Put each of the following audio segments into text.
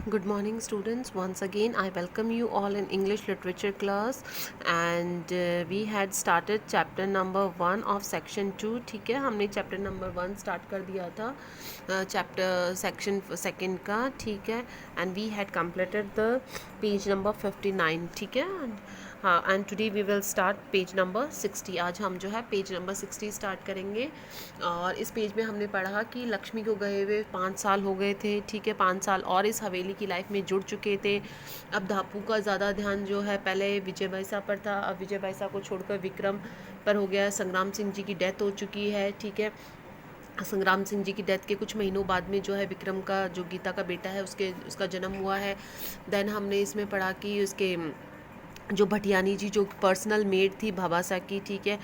Good morning, students. Once again, I welcome you all in English literature class, and we had started chapter number 1 of section 2. ठीक है, हमने chapter number 1 start कर दिया था chapter section second का. ठीक है, and we had completed the page number 59. ठीक है, हाँ, and today we will start page number 60. आज हम जो है पेज नंबर 60 स्टार्ट करेंगे. और इस पेज में हमने पढ़ा कि लक्ष्मी को गए हुए 5 साल हो गए थे. ठीक है, 5 साल और इस हवेली की लाइफ में जुड़ चुके थे. अब धापू का ज़्यादा ध्यान जो है पहले विजय बैसा पर था, अब विजय बैसा को छोड़कर विक्रम पर हो गया. संग्राम सिंह जी की डेथ हो चुकी है. ठीक है, संग्राम सिंह जी की डेथ के कुछ महीनों बाद में जो है विक्रम का जो गीता का बेटा है उसका जन्म हुआ है. देन हमने इसमें पढ़ा कि उसके जो भटियानी जी जो पर्सनल मेड थी भाबासा की. ठीक है,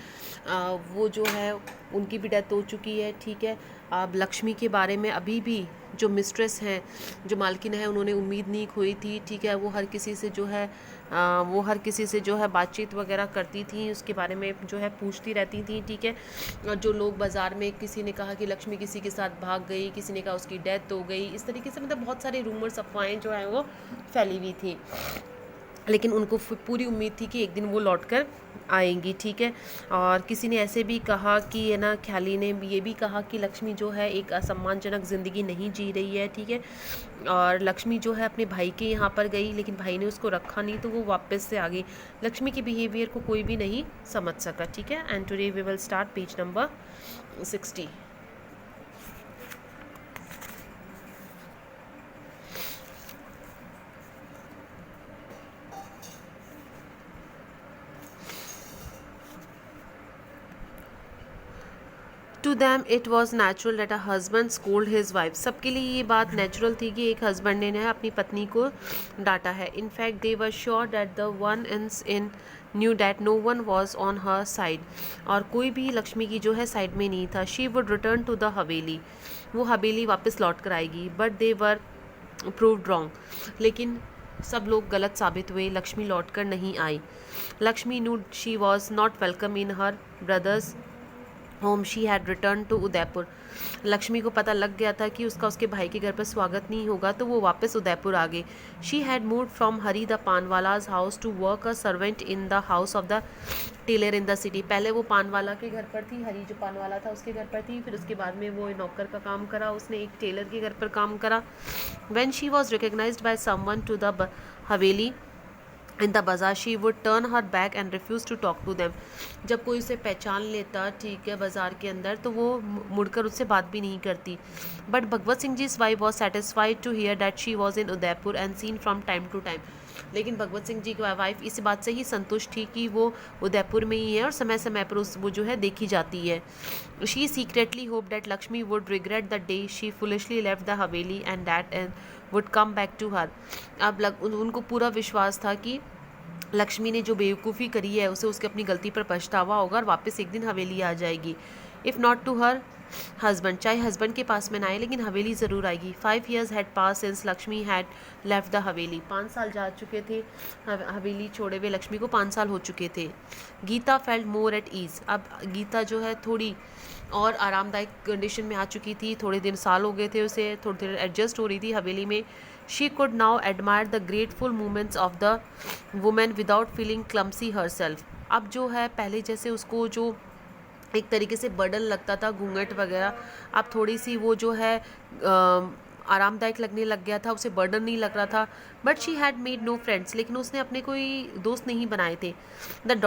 वो जो है उनकी भी डेथ हो चुकी है. ठीक है, अब लक्ष्मी के बारे में अभी भी जो मिस्ट्रेस हैं, जो मालकिन है, उन्होंने उम्मीद नहीं खोई थी. ठीक है, वो हर किसी से जो है बातचीत वगैरह करती थी, उसके बारे में जो है पूछती रहती थी. ठीक है, और जो लोग बाज़ार में, किसी ने कहा कि लक्ष्मी किसी के साथ भाग गई, किसी ने कहा उसकी डेथ हो गई. इस तरीके से मतलब बहुत सारे रूमर्स, अफवाहें जो हैं वो फैली हुई थी, लेकिन उनको पूरी उम्मीद थी कि एक दिन वो लौट कर आएंगी. ठीक है, और किसी ने ऐसे भी कहा कि है ना, ख्याली ने ये भी कहा कि लक्ष्मी जो है एक असम्मानजनक ज़िंदगी नहीं जी रही है. ठीक है, और लक्ष्मी जो है अपने भाई के यहाँ पर गई, लेकिन भाई ने उसको रखा नहीं तो वो वापस से आ गई. लक्ष्मी के बिहेवियर को कोई भी नहीं समझ सका. ठीक है, and today we will start page number 60. To them it was natural that a husband scolded his wife. सबके लिए ये बात नेचुरल थी कि एक हस्बैंड ने अपनी पत्नी को डांटा है. In fact they were sure that the one in new that no one was on her side. और कोई भी लक्ष्मी की जो है साइड में नहीं था. She would return to the haveli. वो हवेली वापस लौट कर आएगी. But they were proved wrong. लेकिन सब लोग गलत साबित हुए. लक्ष्मी लौट कर नहीं आई. Lakshmi knew she was not welcome in her brother's home. She had return to Udaipur. Lakshmi को पता लग गया था कि उसके भाई के घर पर स्वागत नहीं होगा, तो वो वापस उदयपुर आ गई. She had moved from Hari the panwala's house to work a servant in the house of the tailor in the city. पहले वो पानवाला के घर पर थी, हरी जो पानवाला था उसके घर पर थी. फिर उसके बाद में वो नौकर का काम करा, उसने एक टेलर के घर पर काम करा. When she was recognised by someone to the haveli in the bazaar she would turn her back and refuse to talk to them. जब कोई उसे पहचान लेता, ठीक है, बाज़ार के अंदर, तो वो मुड़कर उससे बात भी नहीं करती. But Bhagwat Singh ji wife was satisfied to hear that she was in Udaipur and seen from time to time. लेकिन भगवत सिंह जी की वाइफ इस बात से ही संतुष्ट थी कि वो उदयपुर में ही है और समय समय पर वो जो है देखी जाती है. She secretly hope that Lakshmi would regret the day she foolishly left the haveli and that and would come back to her. अब उनको पूरा विश्वास था कि लक्ष्मी ने जो बेवकूफ़ी करी है उसे उसके अपनी गलती पर पछतावा होगा और वापस एक दिन हवेली आ जाएगी. If not to her husband, चाहे हस्बैंड के पास में ना आए, लेकिन हवेली ज़रूर आएगी. 5 years had pass since Lakshmi had left the हवेली. 5 साल जा चुके थे हवेली छोड़े हुए लक्ष्मी को, 5 साल हो चुके थे. Geeta felt more at ease. अब गीता जो है थोड़ी और आरामदायक कंडीशन में आ चुकी थी. थोड़े दिन साल हो गए थे उसे, थोड़ी देर एडजस्ट हो रही थी हवेली में. She could now admire the grateful movements of the women without feeling clumsy her self. अब जो है पहले जैसे उसको जो एक तरीके से बर्डन लगता था, घूंघट वगैरह, अब थोड़ी सी वो जो है आरामदायक लगने लग गया था, उसे बर्डन नहीं लग रहा था. But she had made no friends. लेकिन उसने अपने कोई दोस्त नहीं बनाए थे. The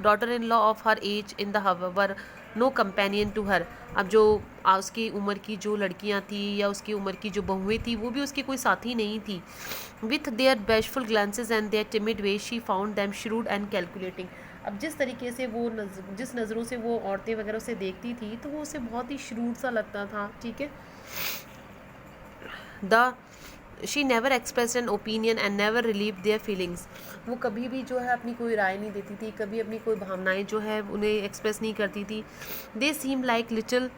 daughter in law of her age in the haveli no companion to her. अब जो उसकी उम्र की जो लड़कियां थी या उसकी उम्र की जो बहुएं थी, वो भी उसकी कोई साथी नहीं थी. With their bashful glances and their timid way she found them shrewd and calculating. अब जिस तरीके से वो जिस नज़रों से वो औरतें वगैरह उसे देखती थी, तो वो उसे बहुत ही श्रूड सा लगता था. ठीक है, the she never express an opinion and never relieve their feelings. वो कभी भी जो है अपनी कोई राय नहीं देती थी, कभी अपनी कोई भावनाएं जो है उन्हें एक्सप्रेस नहीं करती थी. They seem like little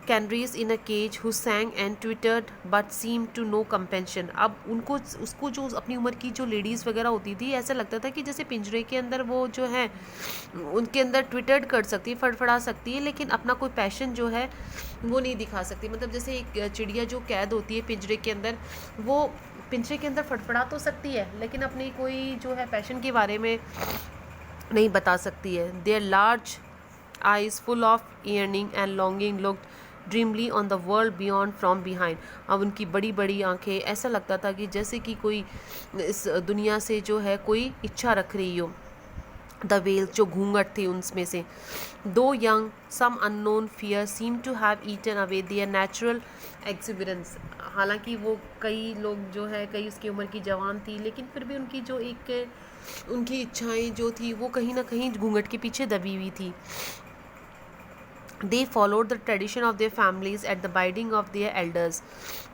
canaries in a cage who sang and twittered but seem to know compassion. अब उनको उसको जो अपनी उम्र की जो लेडीज़ वगैरह होती थी, ऐसा लगता था कि जैसे पिंजरे के अंदर वो जो है उनके अंदर ट्विटर्ड कर सकती है, फड़फड़ा सकती है, लेकिन अपना कोई पैशन जो है वो नहीं दिखा सकती। मतलब जैसे एक चिड़िया जो कैद होती है पिंजरे के अंदर, वो पिंजरे के अंदर फड़फड़ा तो सकती है लेकिन अपनी कोई जो है पैशन के बारे में नहीं बता सकती है। Their large eyes full of yearning and longing looked dreamily on the world beyond from behind। अब उनकी बड़ी बड़ी आंखें, ऐसा लगता था कि जैसे कि कोई इस दुनिया से जो है कोई इच्छा रख रही हो। द वेल, जो घूंघट थे उनमें से। Though young some unknown fear seem to have eaten away their natural exuberance. हालांकि वो कई लोग जो है कई उसकी उम्र की जवान थी, लेकिन फिर भी उनकी जो एक उनकी इच्छाएं जो थी वो कहीं ना कहीं घूंघट के पीछे दबी हुई थी। They followed the tradition of their families at the biding of their elders.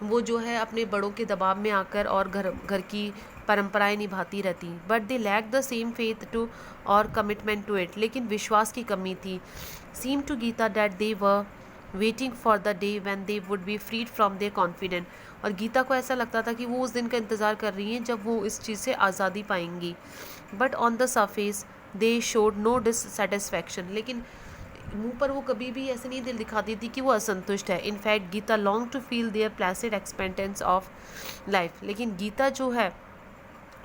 वो जो है अपने बड़ों के दबाव में आकर और घर की परंपराएं निभाती रहती, but they lack the same faith to और कमिटमेंट टू इट। लेकिन विश्वास की कमी थी। Seem to Geeta that they were waiting for the day when they would be freed from their confident. और गीता को ऐसा लगता था कि वो उस दिन का इंतज़ार कर रही हैं जब वो इस चीज़ से आज़ादी पाएंगी। But on the surface they showed no dissatisfaction. लेकिन मुंह पर वो कभी भी ऐसे नहीं दिल दिखाती थी कि वो असंतुष्ट है। In fact Geeta long to feel their placid acceptance of life. लेकिन गीता जो है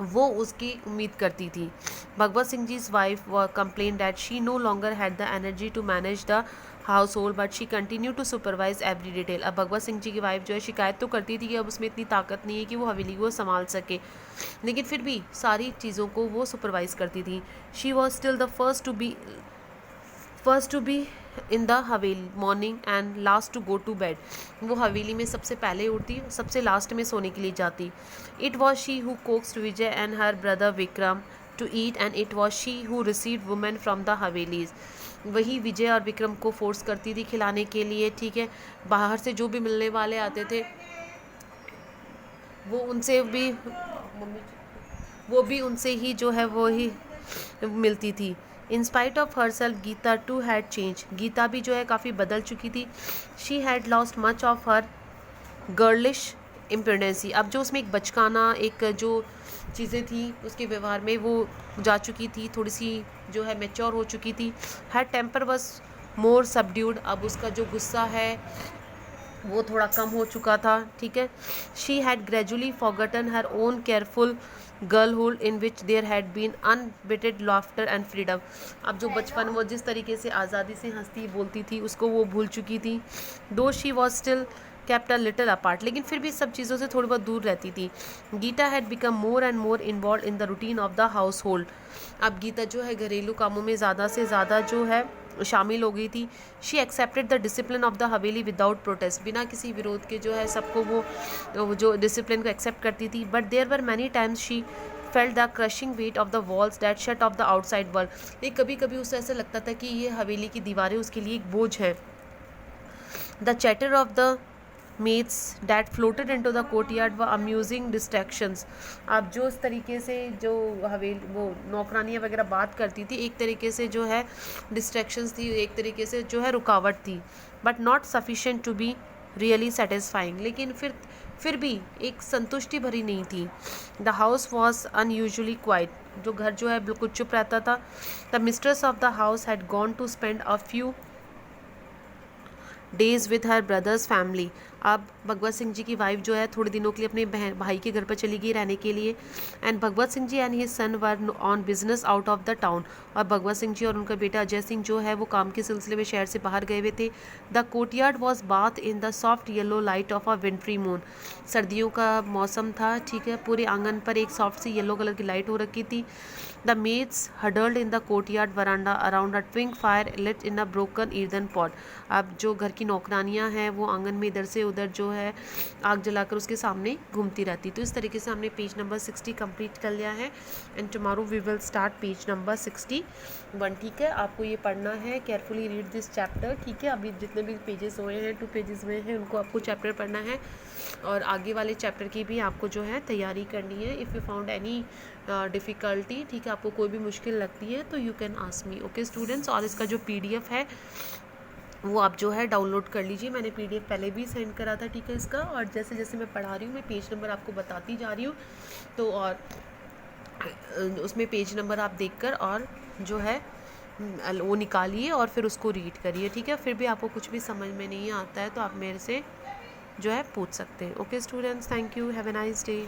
वो उसकी उम्मीद करती थी। Bhagwat Singh जी's wife complained that she no longer had the energy to manage the household but she continued to supervise every detail। अब भगवत सिंह जी की वाइफ जो है शिकायत तो करती थी कि अब उसमें इतनी ताकत नहीं है कि वो हवेली को संभाल सके, लेकिन फिर भी सारी चीज़ों को वो सुपरवाइज करती थी। She was still the first to be in the haveli morning and last to go to bed. वो हवेली में सबसे पहले उठती, सबसे लास्ट में सोने के लिए जाती। It was she who coaxed Vijay and her brother Vikram to eat and it was she who received women from the havelis. वही विजय और विक्रम को फोर्स करती थी खिलाने के लिए, ठीक है। बाहर से जो भी मिलने वाले आते थे वो भी उनसे ही जो है वो ही मिलती थी। In spite of her self Geeta too had change. Geeta भी जो है काफ़ी बदल चुकी थी। She had lost much of her girlish imprudency. अब जो उसमें एक बचकाना एक जो चीज़ें थी उसके व्यवहार में वो जा चुकी थी, थोड़ी सी जो है मैच्योर हो चुकी थी। हर टेम्पर वॉज मोर सबड्यूड। अब उसका जो गुस्सा है वो थोड़ा कम हो चुका था, ठीक है। She had gradually forgotten her own careful girlhood in which there had been unbidden laughter and freedom. अब जो बचपन वो जिस तरीके से आज़ादी से हंसती बोलती थी उसको वो भूल चुकी थी। दो she was still kept a little apart, लेकिन फिर भी सब चीज़ों से थोड़ी बहुत दूर रहती थी। Geeta had become more and more involve in the routine of the household. अब गीता जो है घरेलू कामों में ज़्यादा से ज़्यादा जो है शामिल हो गई थी। She accepted the discipline of the Haveli without protest. बिना किसी विरोध के जो है सबको वो जो डिसिप्लिन को एक्सेप्ट करती थी। But there were many times she felt the crushing weight of the walls that shut off the outside world. लेकिन कभी कभी उसे ऐसा लगता था कि ये हवेली की दीवारें उसके लिए एक बोझ है। The chatter of the maids that floated into the courtyard were amusing distractions. अब जो इस तरीके से जो हवेली वो नौकरानियाँ वगैरह बात करती थी, एक तरीके से जो है डिस्ट्रैक्शंस थी, एक तरीके से जो है रुकावट थी, but not sufficient to be really satisfying. लेकिन फिर भी एक संतुष्टि भरी नहीं थी। The house was unusually quiet. जो घर जो है बिल्कुल चुप रहता था। The mistress of the house had gone to spend a few days with her brothers family. अब भगवत सिंह जी की वाइफ जो है थोड़े दिनों के लिए अपने भाई के घर पर चली गई रहने के लिए। And Bhagwat Singh ji and his son were on business out of the town. और भगवत सिंह जी और उनका बेटा अजय सिंह जो है वो काम के सिलसिले में शहर से बाहर गए हुए थे। The courtyard was bath in the soft yellow light of a विंट्री moon. सर्दियों का मौसम था, ठीक है। पूरे आंगन पर एक सॉफ्ट सी येलो कलर की लाइट हो रखी थी। The maids huddled in the courtyard veranda around a twig fire lit in a broken earthen pot. अब जो घर की नौकरानियां हैं वो आंगन में इधर से उधर जो है आग जलाकर उसके सामने घूमती रहती। तो इस तरीके से हमने पेज नंबर 60 कंप्लीट कर लिया है। And tomorrow we will start page number 61, ठीक है। आपको ये पढ़ना है, केयरफुली रीड दिस चैप्टर, ठीक है। अभी जितने भी पेजेस हुए हैं 2 पेजेस हुए हैं उनको आपको चैप्टर पढ़ना है और आगे वाले चैप्टर की भी आपको जो है तैयारी करनी है। If you found any difficulty, ठीक है, आपको कोई भी मुश्किल लगती है तो you can ask me, okay students. और इसका जो PDF है वो आप जो है डाउनलोड कर लीजिए। मैंने PDF पहले भी सेंड करा था, ठीक है इसका। और जैसे जैसे मैं पढ़ा रही हूँ मैं पेज नंबर आपको बताती जा रही हूँ, तो और उसमें पेज नंबर आप देखकर और जो है वो निकालिए और फिर उसको रीड करिए, ठीक है। फिर भी आपको कुछ भी समझ में नहीं आता है तो आप मेरे से जो है पूछ सकते हैं। Okay students, thank you, have a nice day.